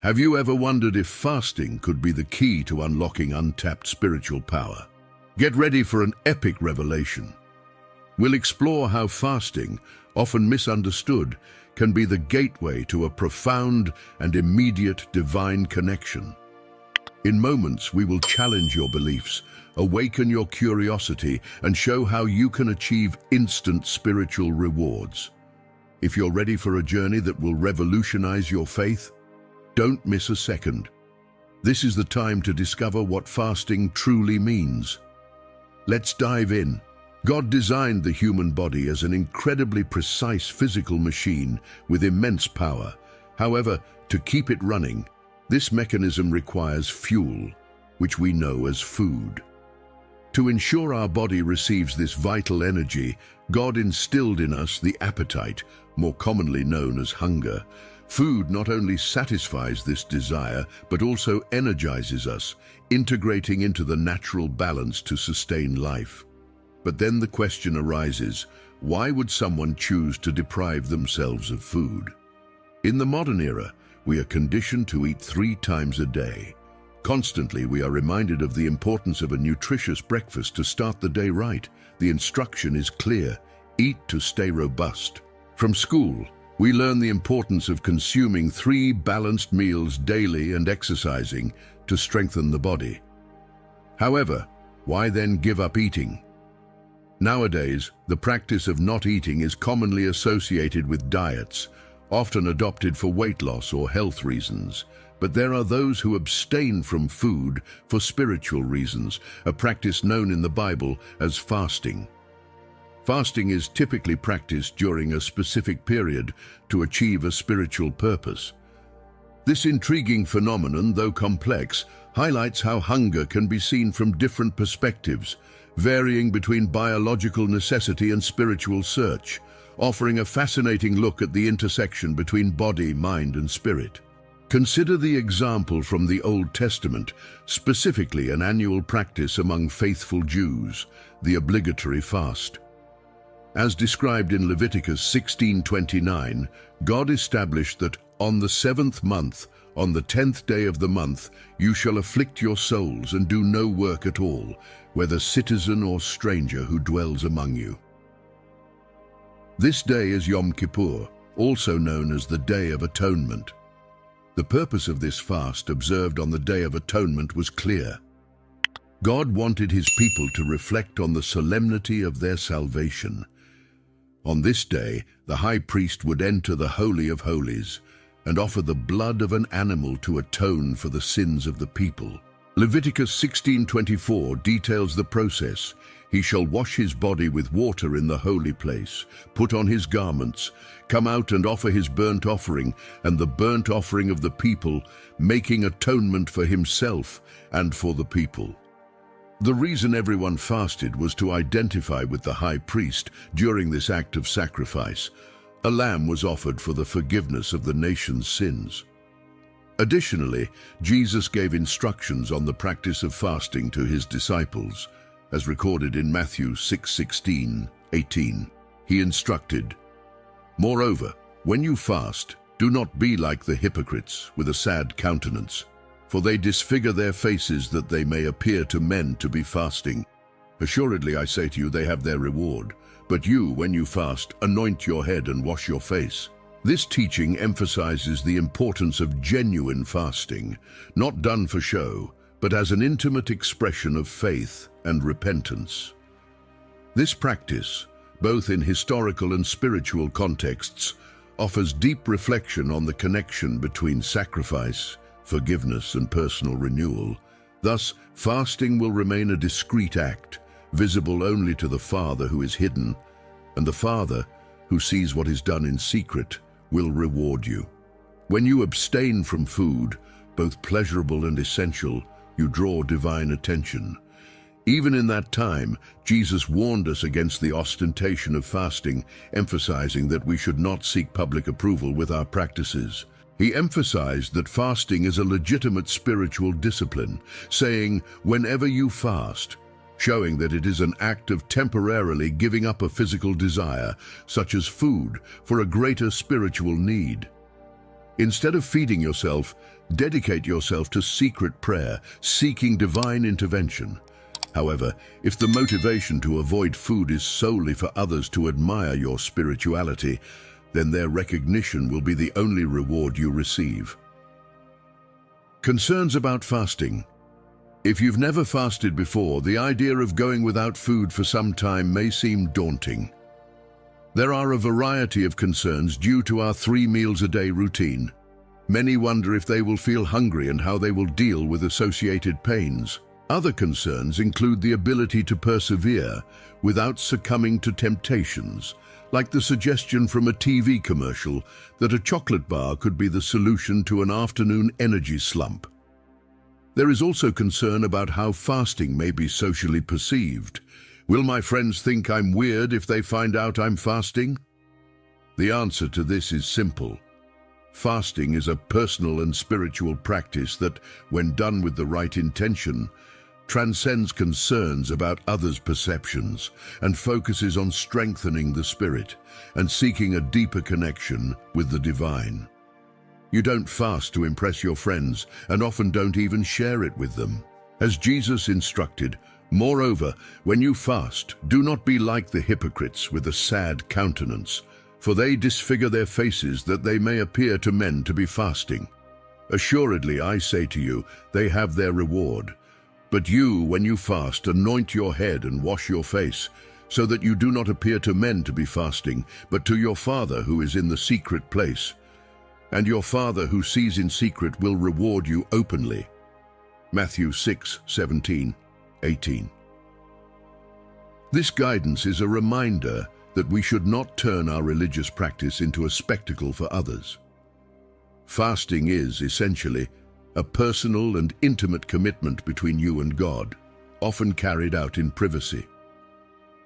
Have you ever wondered if fasting could be the key to unlocking untapped spiritual power? Get ready for an epic revelation. We'll explore how fasting, often misunderstood, can be the gateway to a profound and immediate divine connection. In moments, we will challenge your beliefs, awaken your curiosity, and show how you can achieve instant spiritual rewards. If you're ready for a journey that will revolutionize your faith, don't miss a second. This is the time to discover what fasting truly means. Let's dive in. God designed the human body as an incredibly precise physical machine with immense power. However, to keep it running, this mechanism requires fuel, which we know as food. To ensure our body receives this vital energy, God instilled in us the appetite, more commonly known as hunger. Food not only satisfies this desire, but also energizes us, integrating into the natural balance to sustain life. But then the question arises, why would someone choose to deprive themselves of food? In the modern era, we are conditioned to eat 3 times a day. Constantly, we are reminded of the importance of a nutritious breakfast to start the day right. The instruction is clear: eat to stay robust. From school, we learn the importance of consuming 3 balanced meals daily and exercising to strengthen the body. However, why then give up eating? Nowadays, the practice of not eating is commonly associated with diets, often adopted for weight loss or health reasons. But there are those who abstain from food for spiritual reasons, a practice known in the Bible as fasting. Fasting is typically practiced during a specific period to achieve a spiritual purpose. This intriguing phenomenon, though complex, highlights how hunger can be seen from different perspectives, varying between biological necessity and spiritual search, offering a fascinating look at the intersection between body, mind, and spirit. Consider the example from the Old Testament, specifically an annual practice among faithful Jews, the obligatory fast. As described in Leviticus 16:29, God established that on the 7th month, on the 10th day of the month, you shall afflict your souls and do no work at all, whether citizen or stranger who dwells among you. This day is Yom Kippur, also known as the Day of Atonement. The purpose of this fast observed on the Day of Atonement was clear. God wanted his people to reflect on the solemnity of their salvation. On this day, the high priest would enter the Holy of Holies and offer the blood of an animal to atone for the sins of the people. Leviticus 16:24 details the process. He shall wash his body with water in the holy place, put on his garments, come out and offer his burnt offering and the burnt offering of the people, making atonement for himself and for the people. The reason everyone fasted was to identify with the high priest during this act of sacrifice. A lamb was offered for the forgiveness of the nation's sins. Additionally, Jesus gave instructions on the practice of fasting to his disciples, as recorded in Matthew 6:16-18. He instructed, "Moreover, when you fast, do not be like the hypocrites with a sad countenance, for they disfigure their faces that they may appear to men to be fasting. Assuredly, I say to you, they have their reward. But you, when you fast, anoint your head and wash your face." This teaching emphasizes the importance of genuine fasting, not done for show, but as an intimate expression of faith and repentance. This practice, both in historical and spiritual contexts, offers deep reflection on the connection between sacrifice, forgiveness, and personal renewal. Thus, fasting will remain a discreet act, visible only to the Father who is hidden, and the Father, who sees what is done in secret, will reward you. When you abstain from food, both pleasurable and essential, you draw divine attention. Even in that time, Jesus warned us against the ostentation of fasting, emphasizing that we should not seek public approval with our practices. He emphasized that fasting is a legitimate spiritual discipline, saying, "Whenever you fast," showing that it is an act of temporarily giving up a physical desire, such as food, for a greater spiritual need. Instead of feeding yourself, dedicate yourself to secret prayer, seeking divine intervention. However, if the motivation to avoid food is solely for others to admire your spirituality, then their recognition will be the only reward you receive. Concerns about fasting. If you've never fasted before, the idea of going without food for some time may seem daunting. There are a variety of concerns due to our 3 meals a day routine. Many wonder if they will feel hungry and how they will deal with associated pains. Other concerns include the ability to persevere without succumbing to temptations, like the suggestion from a TV commercial that a chocolate bar could be the solution to an afternoon energy slump. There is also concern about how fasting may be socially perceived. Will my friends think I'm weird if they find out I'm fasting? The answer to this is simple. Fasting is a personal and spiritual practice that, when done with the right intention, transcends concerns about others' perceptions and focuses on strengthening the spirit and seeking a deeper connection with the divine. You don't fast to impress your friends and often don't even share it with them. As Jesus instructed, moreover, when you fast, do not be like the hypocrites with a sad countenance, for they disfigure their faces that they may appear to men to be fasting. Assuredly, I say to you, they have their reward. But you, when you fast, anoint your head and wash your face, so that you do not appear to men to be fasting, but to your Father who is in the secret place. And your Father who sees in secret will reward you openly. Matthew 6:17-18. This guidance is a reminder that we should not turn our religious practice into a spectacle for others. Fasting is, essentially, a personal and intimate commitment between you and God, often carried out in privacy.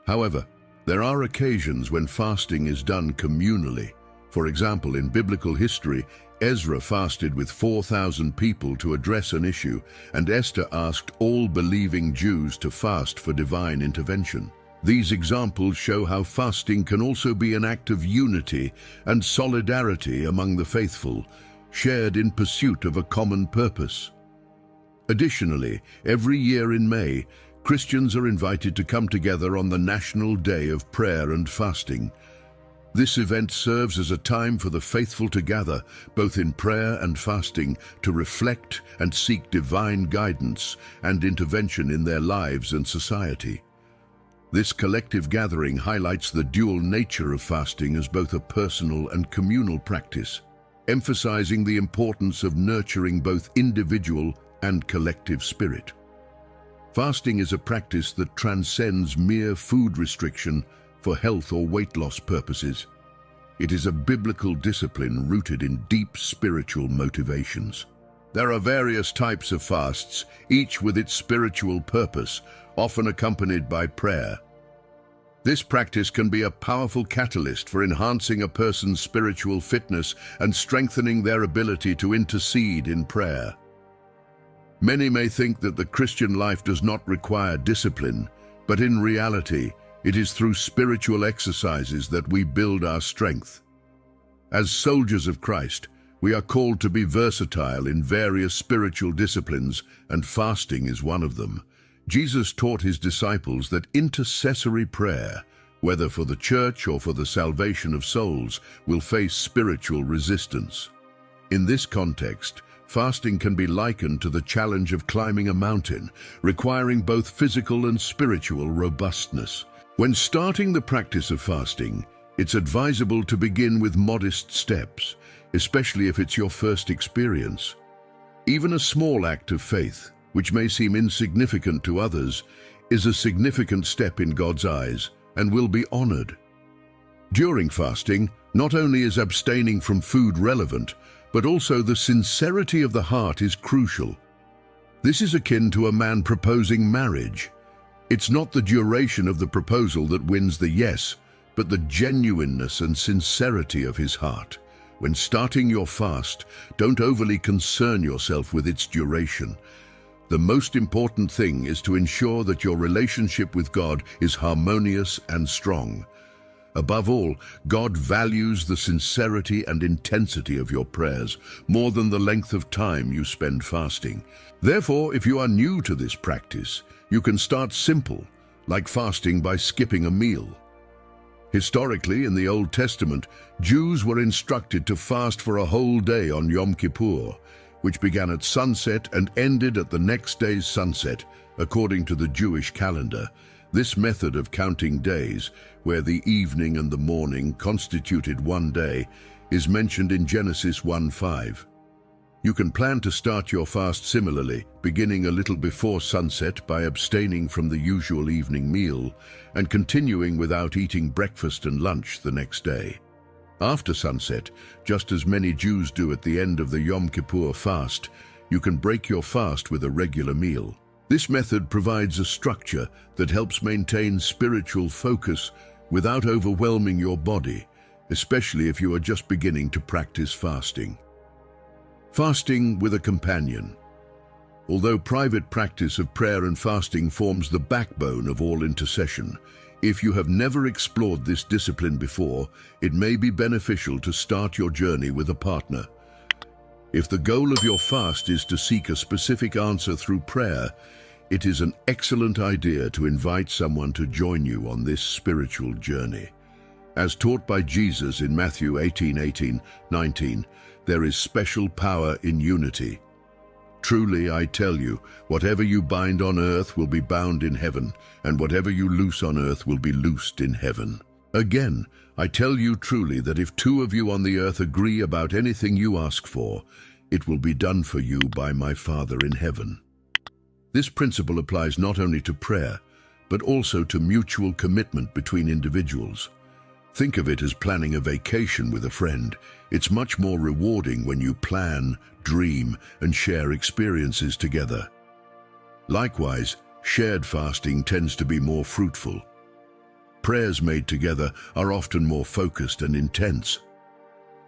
However, there are occasions when fasting is done communally. For example, in biblical history, Ezra fasted with 4,000 people to address an issue, and Esther asked all believing Jews to fast for divine intervention. These examples show how fasting can also be an act of unity and solidarity among the faithful, shared in pursuit of a common purpose. Additionally, every year in May, Christians are invited to come together on the National Day of Prayer and Fasting. This event serves as a time for the faithful to gather, both in prayer and fasting, to reflect and seek divine guidance and intervention in their lives and society. This collective gathering highlights the dual nature of fasting as both a personal and communal practice, emphasizing the importance of nurturing both individual and collective spirit. Fasting is a practice that transcends mere food restriction for health or weight loss purposes. It is a biblical discipline rooted in deep spiritual motivations. There are various types of fasts, each with its spiritual purpose, often accompanied by prayer. This practice can be a powerful catalyst for enhancing a person's spiritual fitness and strengthening their ability to intercede in prayer. Many may think that the Christian life does not require discipline, but in reality, it is through spiritual exercises that we build our strength. As soldiers of Christ, we are called to be versatile in various spiritual disciplines, and fasting is one of them. Jesus taught his disciples that intercessory prayer, whether for the church or for the salvation of souls, will face spiritual resistance. In this context, fasting can be likened to the challenge of climbing a mountain, requiring both physical and spiritual robustness. When starting the practice of fasting, it's advisable to begin with modest steps, especially if it's your first experience. Even a small act of faith, which may seem insignificant to others, is a significant step in God's eyes and will be honored. During fasting, not only is abstaining from food relevant, but also the sincerity of the heart is crucial. This is akin to a man proposing marriage. It's not the duration of the proposal that wins the yes, but the genuineness and sincerity of his heart. When starting your fast, don't overly concern yourself with its duration. The most important thing is to ensure that your relationship with God is harmonious and strong. Above all, God values the sincerity and intensity of your prayers more than the length of time you spend fasting. Therefore, if you are new to this practice, you can start simple, like fasting by skipping a meal. Historically, in the Old Testament, Jews were instructed to fast for a whole day on Yom Kippur, which began at sunset and ended at the next day's sunset, according to the Jewish calendar. This method of counting days, where the evening and the morning constituted one day, is mentioned in Genesis 1:5. You can plan to start your fast similarly, beginning a little before sunset by abstaining from the usual evening meal and continuing without eating breakfast and lunch the next day. After sunset, just as many Jews do at the end of the Yom Kippur fast, you can break your fast with a regular meal. This method provides a structure that helps maintain spiritual focus without overwhelming your body, especially if you are just beginning to practice fasting. Fasting with a companion. Although private practice of prayer and fasting forms the backbone of all intercession, if you have never explored this discipline before, it may be beneficial to start your journey with a partner. If the goal of your fast is to seek a specific answer through prayer, it is an excellent idea to invite someone to join you on this spiritual journey. As taught by Jesus in Matthew 18:19, there is special power in unity. Truly, I tell you, whatever you bind on earth will be bound in heaven, and whatever you loose on earth will be loosed in heaven. Again, I tell you truly that if two of you on the earth agree about anything you ask for, it will be done for you by my Father in heaven. This principle applies not only to prayer, but also to mutual commitment between individuals. Think of it as planning a vacation with a friend. It's much more rewarding when you plan, dream, and share experiences together. Likewise, shared fasting tends to be more fruitful. Prayers made together are often more focused and intense.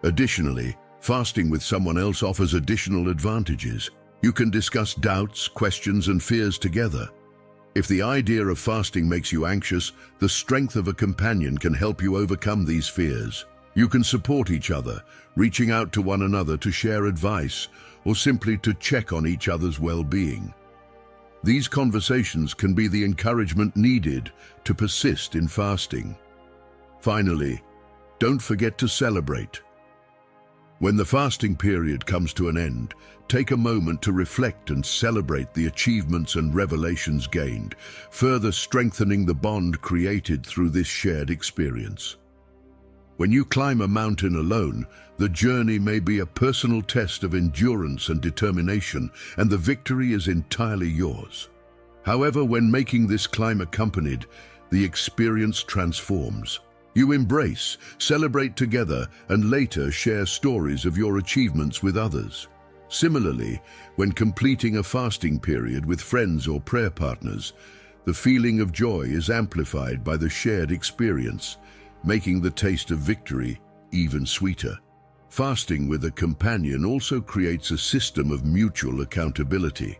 Additionally, fasting with someone else offers additional advantages. You can discuss doubts, questions, and fears together. If the idea of fasting makes you anxious, the strength of a companion can help you overcome these fears. You can support each other, reaching out to one another to share advice or simply to check on each other's well-being. These conversations can be the encouragement needed to persist in fasting. Finally, don't forget to celebrate. When the fasting period comes to an end, take a moment to reflect and celebrate the achievements and revelations gained, further strengthening the bond created through this shared experience. When you climb a mountain alone, the journey may be a personal test of endurance and determination, and the victory is entirely yours. However, when making this climb accompanied, the experience transforms. You embrace, celebrate together, and later share stories of your achievements with others. Similarly, when completing a fasting period with friends or prayer partners, the feeling of joy is amplified by the shared experience, making the taste of victory even sweeter. Fasting with a companion also creates a system of mutual accountability.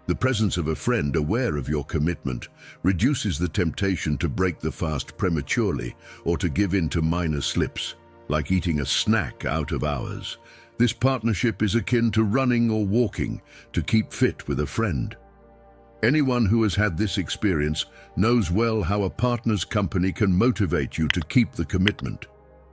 The presence of a friend aware of your commitment reduces the temptation to break the fast prematurely or to give in to minor slips, like eating a snack out of hours. This partnership is akin to running or walking to keep fit with a friend. Anyone who has had this experience knows well how a partner's company can motivate you to keep the commitment,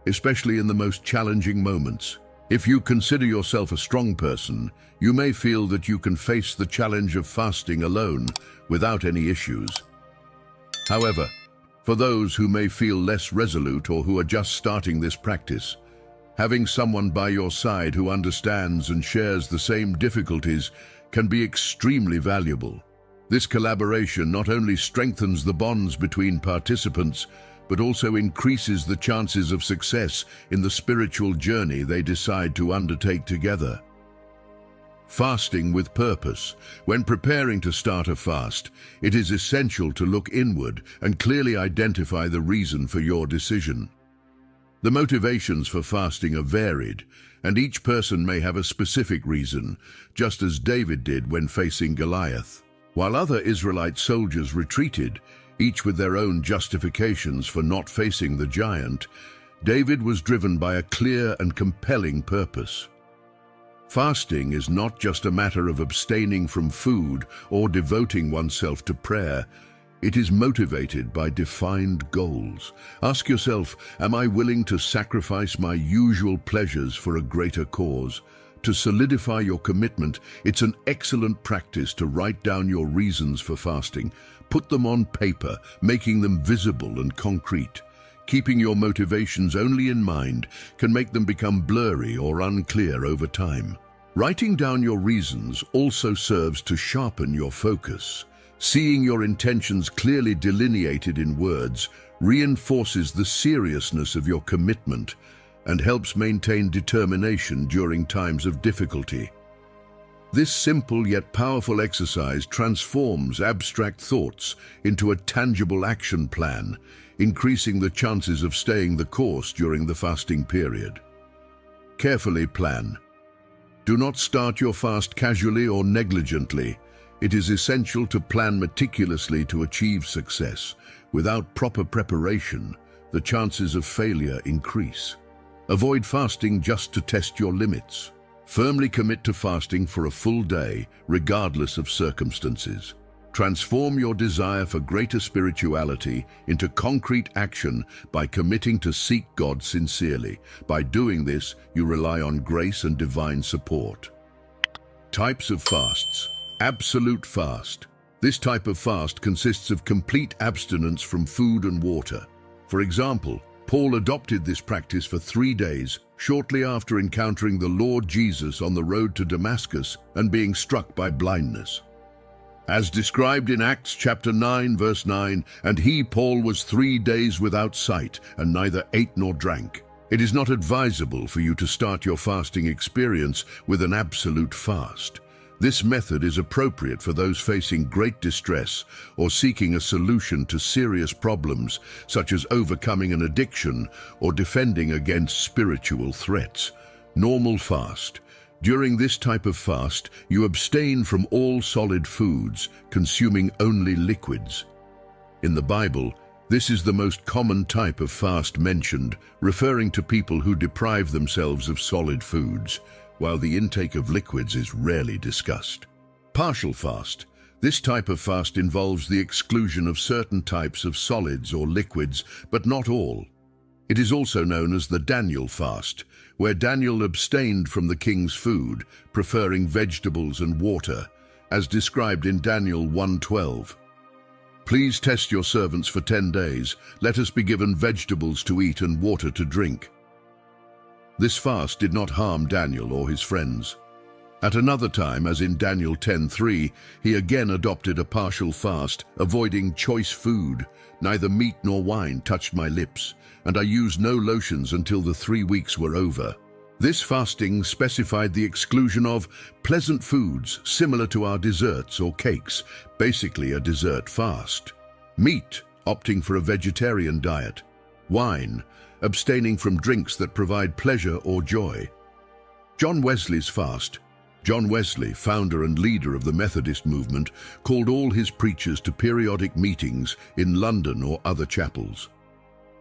especially in the most challenging moments. If you consider yourself a strong person, you may feel that you can face the challenge of fasting alone without any issues. However, for those who may feel less resolute or who are just starting this practice, having someone by your side who understands and shares the same difficulties can be extremely valuable. This collaboration not only strengthens the bonds between participants, but also increases the chances of success in the spiritual journey they decide to undertake together. Fasting with purpose. When preparing to start a fast, it is essential to look inward and clearly identify the reason for your decision. The motivations for fasting are varied, and each person may have a specific reason, just as David did when facing Goliath. While other Israelite soldiers retreated, each with their own justifications for not facing the giant, David was driven by a clear and compelling purpose. Fasting is not just a matter of abstaining from food or devoting oneself to prayer. It is motivated by defined goals. Ask yourself, am I willing to sacrifice my usual pleasures for a greater cause? To solidify your commitment, it's an excellent practice to write down your reasons for fasting. Put them on paper, making them visible and concrete. Keeping your motivations only in mind can make them become blurry or unclear over time. Writing down your reasons also serves to sharpen your focus. Seeing your intentions clearly delineated in words reinforces the seriousness of your commitment and helps maintain determination during times of difficulty. This simple yet powerful exercise transforms abstract thoughts into a tangible action plan, increasing the chances of staying the course during the fasting period. Carefully plan. Do not start your fast casually or negligently. It is essential to plan meticulously to achieve success. Without proper preparation, the chances of failure increase. Avoid fasting just to test your limits. Firmly commit to fasting for a full day, regardless of circumstances. Transform your desire for greater spirituality into concrete action by committing to seek God sincerely. By doing this, you rely on grace and divine support. Types of fasts. Absolute fast. This type of fast consists of complete abstinence from food and water. For example, Paul adopted this practice for 3 days, shortly after encountering the Lord Jesus on the road to Damascus and being struck by blindness. As described in Acts chapter 9, verse 9, "And he, Paul, was 3 days without sight, and neither ate nor drank." It is not advisable for you to start your fasting experience with an absolute fast. This method is appropriate for those facing great distress or seeking a solution to serious problems, such as overcoming an addiction or defending against spiritual threats. Normal fast. During this type of fast, you abstain from all solid foods, consuming only liquids. In the Bible, this is the most common type of fast mentioned, referring to people who deprive themselves of solid foods, while the intake of liquids is rarely discussed. Partial fast. This type of fast involves the exclusion of certain types of solids or liquids, but not all. It is also known as the Daniel fast, where Daniel abstained from the king's food, preferring vegetables and water, as described in Daniel 1:12. "Please test your servants for 10 days. Let us be given vegetables to eat and water to drink." This fast did not harm Daniel or his friends. At another time, as in Daniel 10:3, he again adopted a partial fast, avoiding choice food. "Neither meat nor wine touched my lips, and I used no lotions until the 3 weeks were over." This fasting specified the exclusion of pleasant foods similar to our desserts or cakes, basically a dessert fast. Meat, opting for a vegetarian diet. Wine, abstaining from drinks that provide pleasure or joy. John Wesley's fast. John Wesley, founder and leader of the Methodist movement, called all his preachers to periodic meetings in London or other chapels.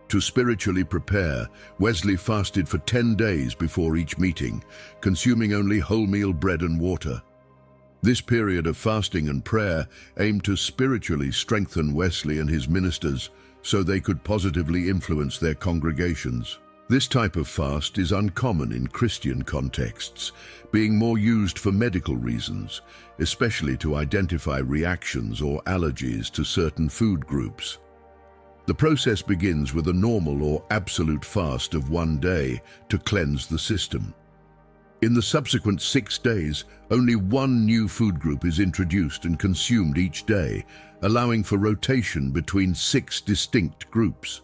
To spiritually prepare, Wesley fasted for 10 days before each meeting, consuming only wholemeal bread and water. This period of fasting and prayer aimed to spiritually strengthen Wesley and his ministers so they could positively influence their congregations. This type of fast is uncommon in Christian contexts, being more used for medical reasons, especially to identify reactions or allergies to certain food groups. The process begins with a normal or absolute fast of 1 day to cleanse the system. In the subsequent 6 days, only 1 new food group is introduced and consumed each day, allowing for rotation between 6 distinct groups.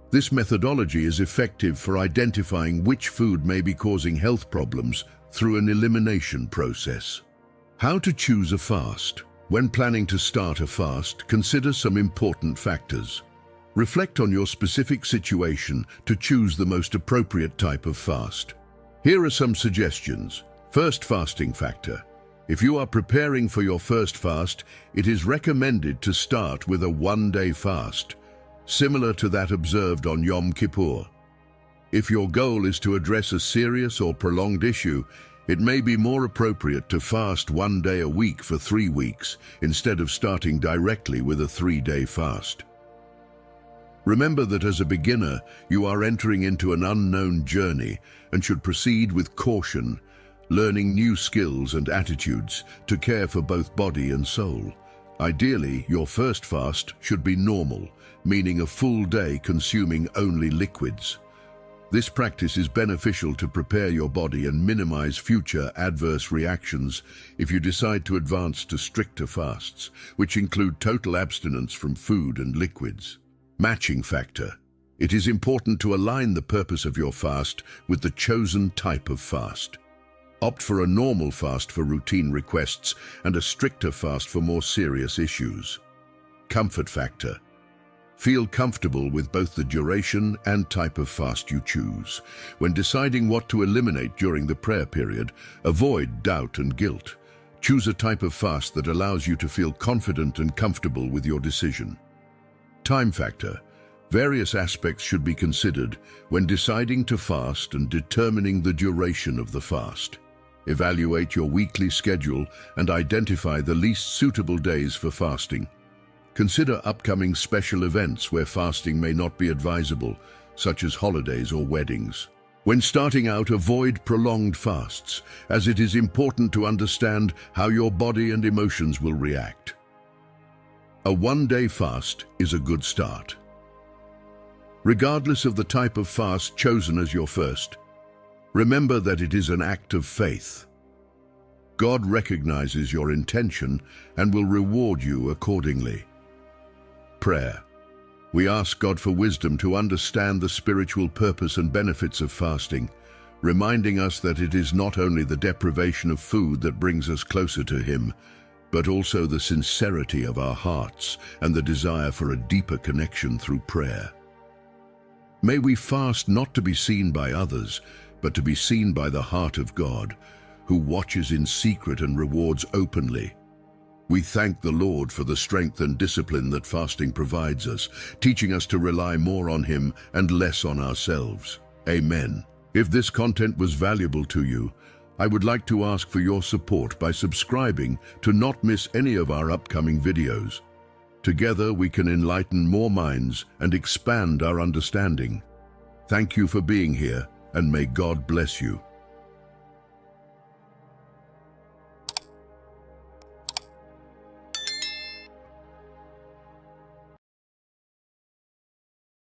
This methodology is effective for identifying which food may be causing health problems through an elimination process. How to choose a fast. When planning to start a fast, consider some important factors. Reflect on your specific situation to choose the most appropriate type of fast. Here are some suggestions. First, fasting factor. If you are preparing for your first fast, it is recommended to start with a one-day fast, similar to that observed on Yom Kippur. If your goal is to address a serious or prolonged issue, it may be more appropriate to fast one day a week for 3 weeks, instead of starting directly with a 3-day fast. Remember that as a beginner, you are entering into an unknown journey and should proceed with caution, learning new skills and attitudes to care for both body and soul. Ideally, your first fast should be normal, meaning a full day consuming only liquids. This practice is beneficial to prepare your body and minimize future adverse reactions if you decide to advance to stricter fasts, which include total abstinence from food and liquids. Matching factor. It is important to align the purpose of your fast with the chosen type of fast. Opt for a normal fast for routine requests and a stricter fast for more serious issues. Comfort factor. Feel comfortable with both the duration and type of fast you choose. When deciding what to eliminate during the prayer period, avoid doubt and guilt. Choose a type of fast that allows you to feel confident and comfortable with your decision. Time factor. Various aspects should be considered when deciding to fast and determining the duration of the fast. Evaluate your weekly schedule and identify the least suitable days for fasting. Consider upcoming special events where fasting may not be advisable, such as holidays or weddings. When starting out, avoid prolonged fasts, as it is important to understand how your body and emotions will react. A one-day fast is a good start. Regardless of the type of fast chosen as your first, remember that it is an act of faith. God recognizes your intention and will reward you accordingly. Prayer. We ask God for wisdom to understand the spiritual purpose and benefits of fasting, reminding us that it is not only the deprivation of food that brings us closer to Him, but also the sincerity of our hearts and the desire for a deeper connection through prayer. May we fast not to be seen by others, but to be seen by the heart of God, who watches in secret and rewards openly. We thank the Lord for the strength and discipline that fasting provides us, teaching us to rely more on Him and less on ourselves. Amen. If this content was valuable to you, I would like to ask for your support by subscribing to not miss any of our upcoming videos. Together we can enlighten more minds and expand our understanding. Thank you for being here, and may God bless you.